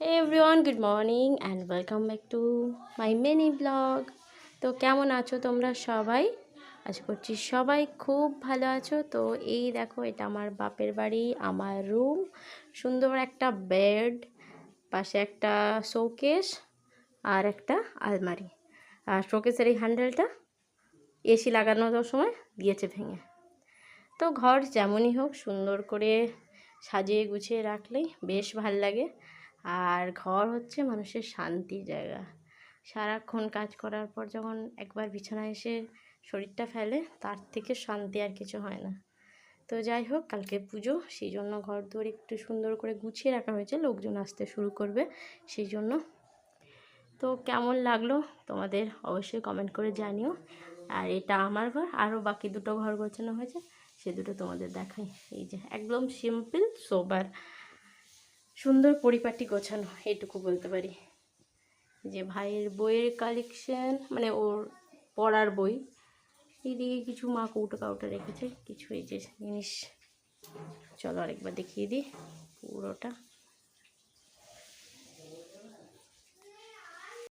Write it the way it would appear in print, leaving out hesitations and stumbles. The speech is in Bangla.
Hey everyone, good morning and welcome back to my mini vlog. তো কেমন আছো তোমরা সবাই? আশা করছি সবাই খুব ভালো আছো। তো এই দেখো, এটা আমার বাপের বাড়ি, আমার রুম, সুন্দর একটা বেড, পাশে একটা শোকেস আর একটা আলমারি। আর শোকেসের এই হ্যান্ডেলটা এসি লাগানোর সময় দিয়েছে ভেঙে। তো ঘর যেমনই হোক, সুন্দর করে সাজিয়ে গুছিয়ে রাখলেই বেশ ভাল লাগে। আর ঘর হচ্ছে মানুষের শান্তির জায়গা। সারাক্ষণ কাজ করার পর যখন একবার বিছানায় এসে শরীরটা ফেলে, তার থেকে শান্তি আর কিছু হয় না। তো যাই হোক, কালকে পুজো, সেই জন্য ঘর দুয়ার একটু সুন্দর করে গুছিয়ে রাখা হয়েছে, লোকজন আসতে শুরু করবে সেই জন্য। তো কেমন লাগলো তোমাদের অবশ্যই কমেন্ট করে জানিও। আর এটা আমার ঘর, আরও বাকি দুটো ঘর গোছানো হয়েছে, সে দুটো তোমাদের দেখাই। এই যে একদম সিম্পল সোবার, সুন্দর পরিপাটি গোছানো, এইটুকু বলতে পারি। যে ভাইয়ের বইয়ের কালেকশন, মানে ওর পড়ার বই। এইদিকে কিছু মা কৌটো কাউটা রেখেছে, কিছু এই যে জিনিস। চলো আরেকবার দেখিয়ে দিই পুরোটা।